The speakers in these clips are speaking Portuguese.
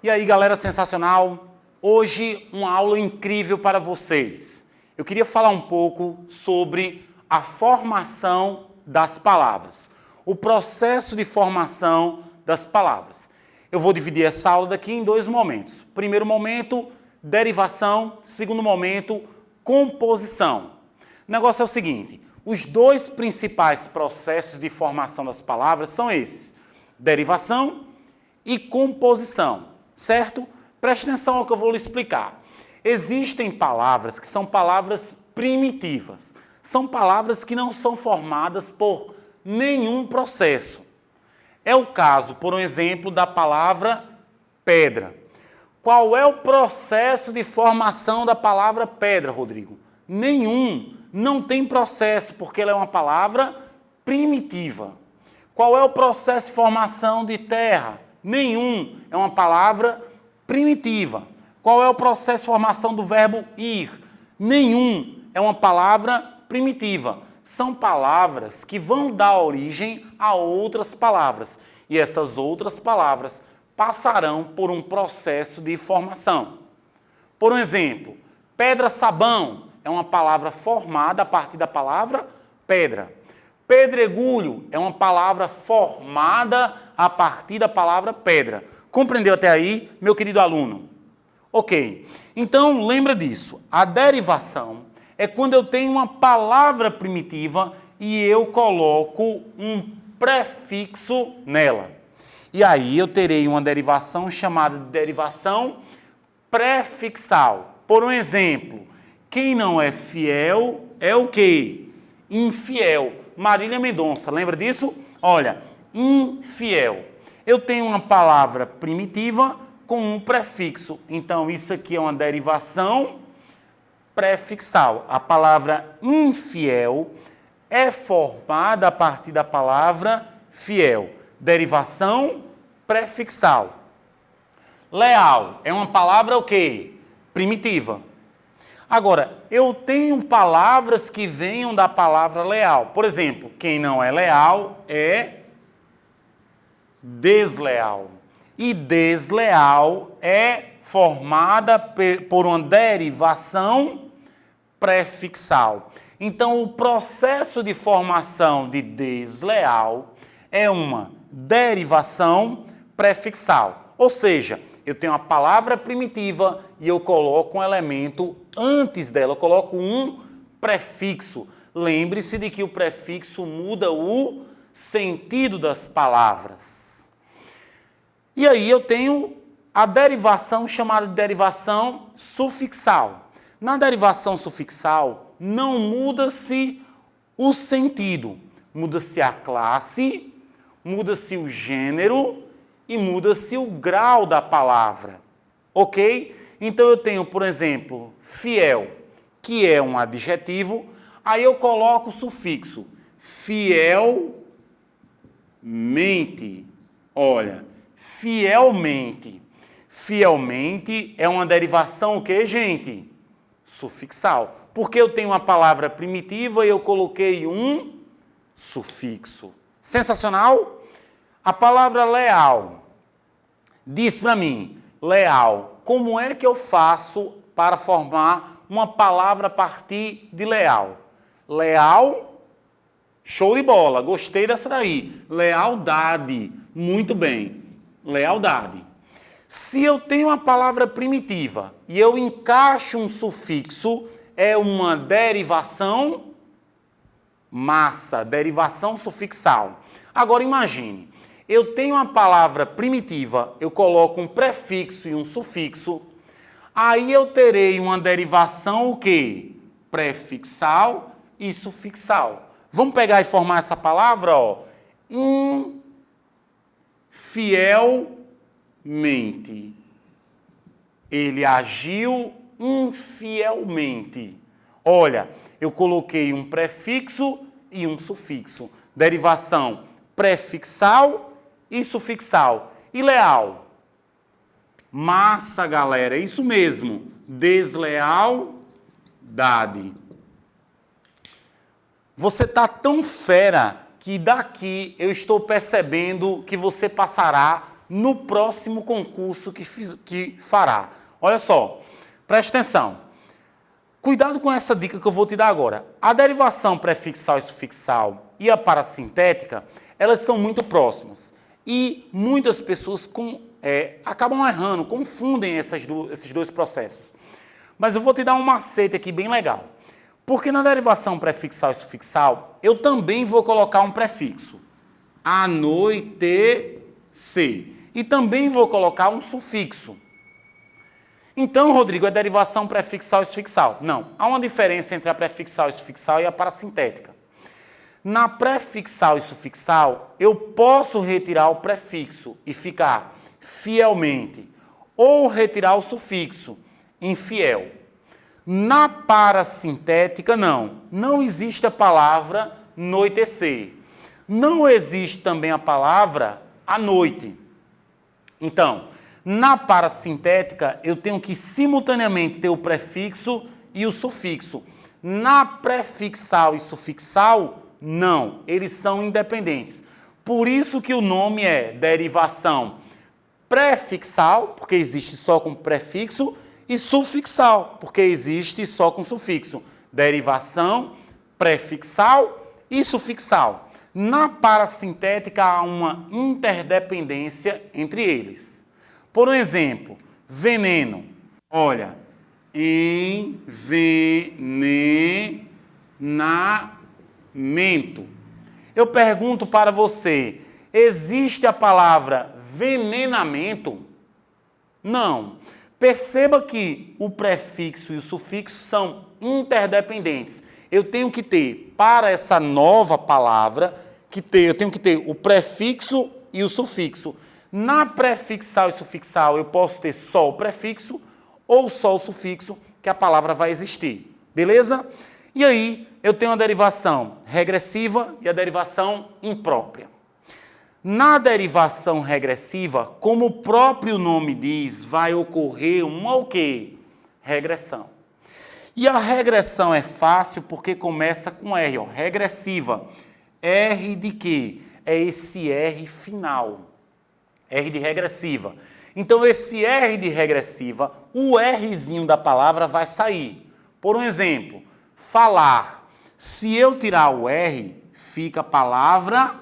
E aí, galera, sensacional! Hoje, uma aula incrível para vocês. Eu queria falar um pouco sobre a formação das palavras, o processo de formação das palavras. Eu vou dividir essa aula daqui em dois momentos. Primeiro momento, derivação. Segundo momento, composição. O negócio é o seguinte, os dois principais processos de formação das palavras são esses, derivação e composição. Certo? Preste atenção ao que eu vou lhe explicar. Existem palavras que são palavras primitivas. São palavras que não são formadas por nenhum processo. É o caso, por exemplo, da palavra pedra. Qual é o processo de formação da palavra pedra, Rodrigo? Nenhum. Não tem processo, porque ela é uma palavra primitiva. Qual é o processo de formação de terra? Nenhum. É uma palavra primitiva. Qual é o processo de formação do verbo ir? Nenhum. É uma palavra primitiva. São palavras que vão dar origem a outras palavras. E essas outras palavras passarão por um processo de formação. Por um exemplo, pedra-sabão é uma palavra formada a partir da palavra pedra. Pedregulho é uma palavra formada a partir da palavra pedra. Compreendeu até aí, meu querido aluno? Ok. Então, lembra disso. A derivação é quando eu tenho uma palavra primitiva e eu coloco um prefixo nela. E aí eu terei uma derivação chamada de derivação prefixal. Por um exemplo, quem não é fiel é o quê? Infiel. Marília Mendonça, lembra disso? Olha, infiel. Eu tenho uma palavra primitiva com um prefixo. Então, isso aqui é uma derivação prefixal. A palavra infiel é formada a partir da palavra fiel. Derivação prefixal. Leal é uma palavra o quê? Primitiva. Agora, eu tenho palavras que venham da palavra leal. Por exemplo, quem não é leal é desleal. E desleal é formada por uma derivação prefixal. Então, o processo de formação de desleal é uma derivação prefixal. Ou seja, eu tenho uma palavra primitiva e eu coloco um elemento antes dela, eu coloco um prefixo. Lembre-se de que o prefixo muda o sentido das palavras. E aí eu tenho a derivação chamada de derivação sufixal. Na derivação sufixal, não muda-se o sentido. Muda-se a classe, muda-se o gênero e muda-se o grau da palavra. Ok? Então eu tenho, por exemplo, fiel, que é um adjetivo, aí eu coloco o sufixo fielmente. Olha, fielmente. Fielmente é uma derivação o quê, gente? Sufixal. Porque eu tenho uma palavra primitiva e eu coloquei um sufixo. Sensacional? A palavra leal. Diz para mim, leal, como é que eu faço para formar uma palavra a partir de leal? Leal, show de bola, gostei dessa daí. Lealdade, muito bem, lealdade. Se eu tenho uma palavra primitiva e eu encaixo um sufixo, é uma derivação massa, derivação sufixal. Agora imagine, eu tenho uma palavra primitiva, eu coloco um prefixo e um sufixo, aí eu terei uma derivação o quê? Prefixal e sufixal. Vamos pegar e formar essa palavra, ó. Infielmente. Ele agiu infielmente. Olha, eu coloquei um prefixo e um sufixo. Derivação prefixal e sufixal. E leal? Massa, galera, é isso mesmo. Deslealdade. Você está tão fera que daqui eu estou percebendo que você passará no próximo concurso que fará. Olha só, preste atenção. Cuidado com essa dica que eu vou te dar agora. A derivação prefixal e sufixal e a parasintética, elas são muito próximas. E muitas pessoas acabam errando, confundem esses dois processos. Mas eu vou te dar um macete aqui bem legal. Porque na derivação prefixal e sufixal, eu também vou colocar um prefixo. Anoitecer. E também vou colocar um sufixo. Então, Rodrigo, é derivação prefixal e sufixal. Não, há uma diferença entre a prefixal e sufixal e a parasintética. Na prefixal e sufixal, eu posso retirar o prefixo e ficar fielmente, ou retirar o sufixo, infiel. Na parasintética, não. Não existe a palavra noitecer. Não existe também a palavra à noite. Então, na parasintética, eu tenho que simultaneamente ter o prefixo e o sufixo. Na prefixal e sufixal, não. Eles são independentes. Por isso que o nome é derivação prefixal, porque existe só com prefixo, e sufixal, porque existe só com sufixo. Derivação prefixal e sufixal. Na parasintética, há uma interdependência entre eles. Por exemplo, veneno. Olha, envenenamento. Eu pergunto para você, existe a palavra venenamento? Não. Perceba que o prefixo e o sufixo são interdependentes. Eu tenho que ter, para essa nova palavra, eu tenho que ter o prefixo e o sufixo. Na prefixal e sufixal, eu posso ter só o prefixo ou só o sufixo, que a palavra vai existir. Beleza? E aí, eu tenho a derivação regressiva e a derivação imprópria. Na derivação regressiva, como o próprio nome diz, vai ocorrer uma o quê? Regressão. E a regressão é fácil porque começa com R, ó, regressiva. R de quê? É esse R final. R de regressiva. Então, esse R de regressiva, o Rzinho da palavra vai sair. Por um exemplo, falar. Se eu tirar o R, fica a palavra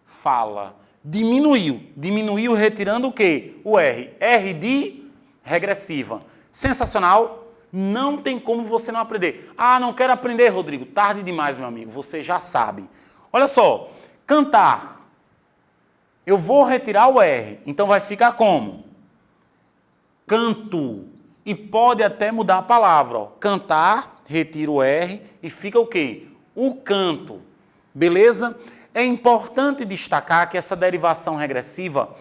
fala. Diminuiu. Diminuiu retirando o quê? O R. R de regressiva. Sensacional? Não tem como você não aprender. Ah, não quero aprender, Rodrigo. Tarde demais, meu amigo. Você já sabe. Olha só. Cantar. Eu vou retirar o R. Então vai ficar como? Canto. E pode até mudar a palavra. Ó. Cantar, retiro o R e fica o quê? O canto. Beleza? É importante destacar que essa derivação regressiva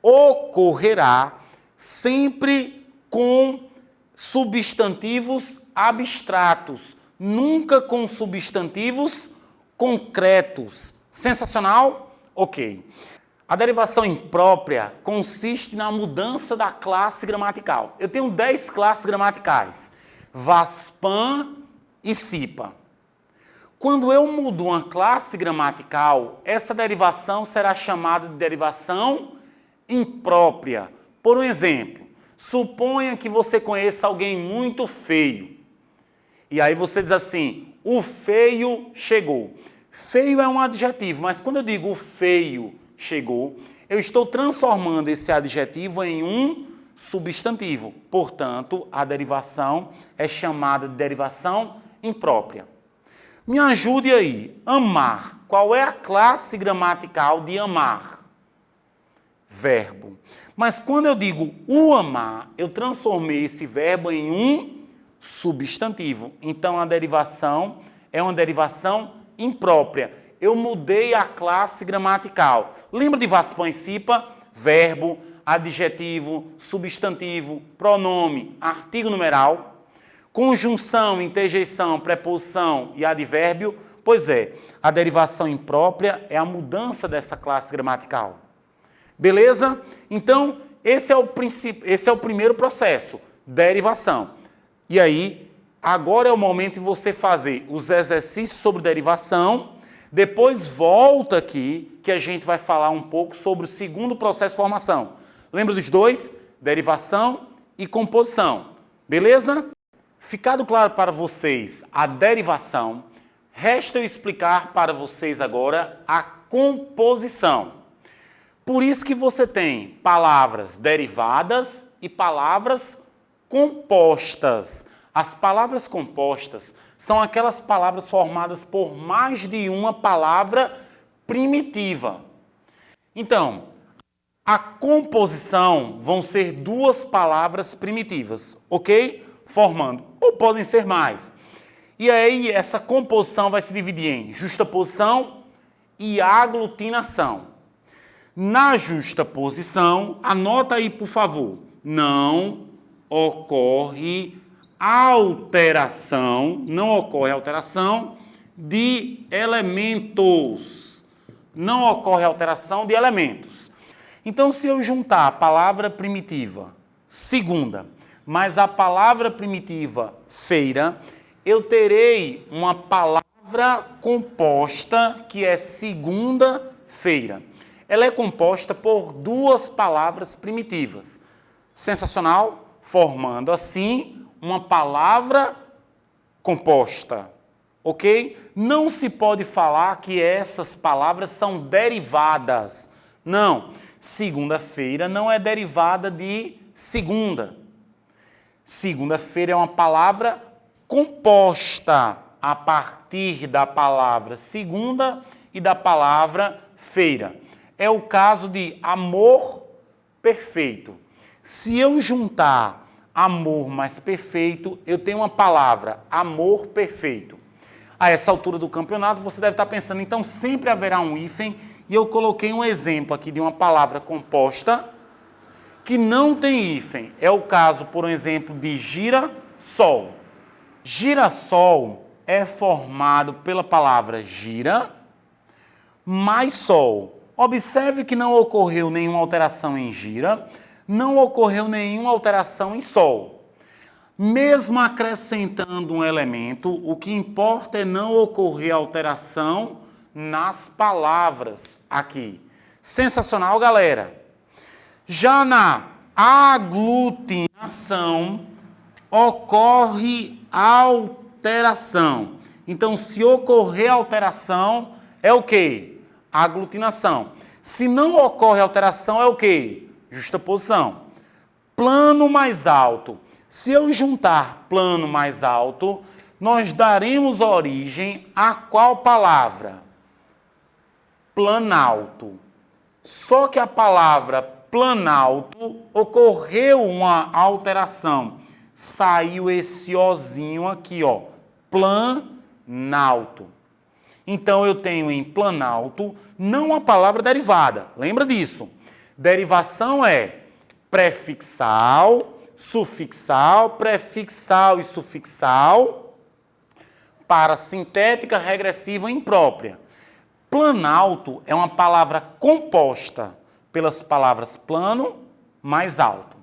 ocorrerá sempre com substantivos abstratos, nunca com substantivos concretos. Sensacional? Ok. A derivação imprópria consiste na mudança da classe gramatical. Eu tenho 10 classes gramaticais: VASPAM e CIPA. Quando eu mudo uma classe gramatical, essa derivação será chamada de derivação imprópria. Por um exemplo, suponha que você conheça alguém muito feio. E aí você diz assim, o feio chegou. Feio é um adjetivo, mas quando eu digo o feio chegou, eu estou transformando esse adjetivo em um substantivo. Portanto, a derivação é chamada de derivação imprópria. Me ajude aí. Amar. Qual é a classe gramatical de amar? Verbo. Mas quando eu digo o amar, eu transformei esse verbo em um substantivo. Então, a derivação é uma derivação imprópria. Eu mudei a classe gramatical. Lembra de VASPAM e CIPA? Verbo, adjetivo, substantivo, pronome, artigo numeral. Conjunção, interjeição, preposição e advérbio, pois é, a derivação imprópria é a mudança dessa classe gramatical. Beleza? Então, esse é o primeiro processo, derivação. E aí, agora é o momento de você fazer os exercícios sobre derivação. Depois volta aqui que a gente vai falar um pouco sobre o segundo processo de formação. Lembra dos dois? Derivação e composição. Beleza? Ficado claro para vocês a derivação, resta eu explicar para vocês agora a composição. Por isso que você tem palavras derivadas e palavras compostas. As palavras compostas são aquelas palavras formadas por mais de uma palavra primitiva. Então, a composição vão ser duas palavras primitivas, ok? Formando, ou podem ser mais. E aí, essa composição vai se dividir em justaposição e aglutinação. Na justaposição, anota aí, por favor, não ocorre alteração de elementos. Não ocorre alteração de elementos. Então, se eu juntar a palavra primitiva segunda, mais a palavra primitiva feira, eu terei uma palavra composta que é segunda-feira. Ela é composta por duas palavras primitivas. Sensacional? Formando assim uma palavra composta. Ok? Não se pode falar que essas palavras são derivadas. Não. Segunda-feira não é derivada de segunda. Segunda-feira é uma palavra composta a partir da palavra segunda e da palavra feira. É o caso de amor perfeito. Se eu juntar amor mais perfeito, eu tenho uma palavra, amor perfeito. A essa altura do campeonato, você deve estar pensando, então sempre haverá um hífen, e eu coloquei um exemplo aqui de uma palavra composta que não tem hífen. É o caso, por exemplo, de girassol. Girassol é formado pela palavra gira mais sol. Observe que não ocorreu nenhuma alteração em gira, não ocorreu nenhuma alteração em sol. Mesmo acrescentando um elemento, o que importa é não ocorrer alteração nas palavras aqui. Sensacional, galera! Já na aglutinação, ocorre alteração. Então, se ocorrer alteração, é o quê? Aglutinação. Se não ocorre alteração, é o quê? Justaposição. Plano mais alto. Se eu juntar plano mais alto, nós daremos origem a qual palavra? Planalto. Só que a palavra planalto ocorreu uma alteração. Saiu esse ozinho aqui, ó. Planalto. Então, eu tenho em planalto não a palavra derivada. Lembra disso? Derivação é prefixal, sufixal, prefixal e sufixal para sintética, regressiva e imprópria. Planalto é uma palavra composta pelas palavras plano mais alto.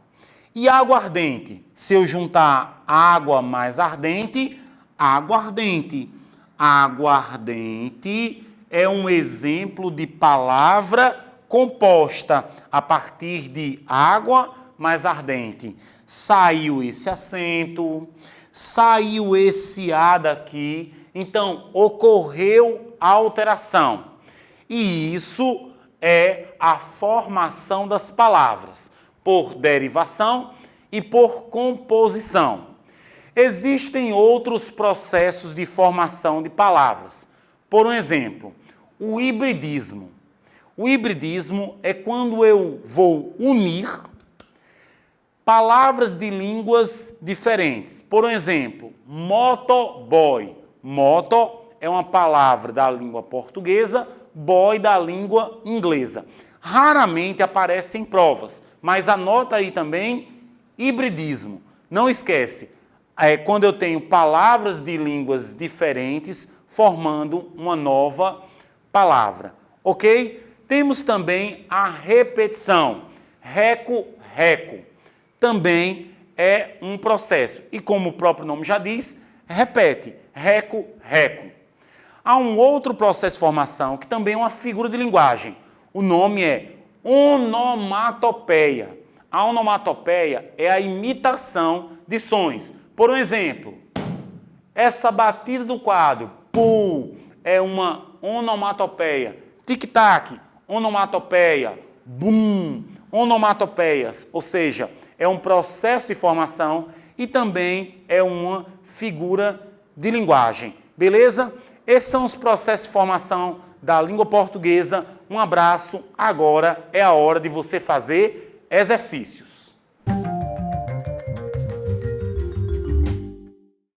E aguardente? Se eu juntar água mais ardente, aguardente. Aguardente é um exemplo de palavra composta a partir de água mais ardente. Saiu esse acento, saiu esse A daqui, então ocorreu alteração. E isso é a formação das palavras, por derivação e por composição. Existem outros processos de formação de palavras. Por um exemplo, o hibridismo. O hibridismo é quando eu vou unir palavras de línguas diferentes. Por um exemplo, motoboy. Moto é uma palavra da língua portuguesa, boy da língua inglesa. Raramente aparece em provas, mas anota aí também hibridismo. Não esquece. Quando eu tenho palavras de línguas diferentes formando uma nova palavra, ok? Temos também a repetição, reco, reco. Também é um processo. E como o próprio nome já diz, repete, reco, reco. Há um outro processo de formação que também é uma figura de linguagem. O nome é onomatopeia. A onomatopeia é a imitação de sons. Por um exemplo, essa batida do quadro, pu, é uma onomatopeia. Tic-tac, onomatopeia. Bum, onomatopeias. Ou seja, é um processo de formação e também é uma figura de linguagem. Beleza? Esses são os processos de formação da língua portuguesa. Um abraço. Agora é a hora de você fazer exercícios.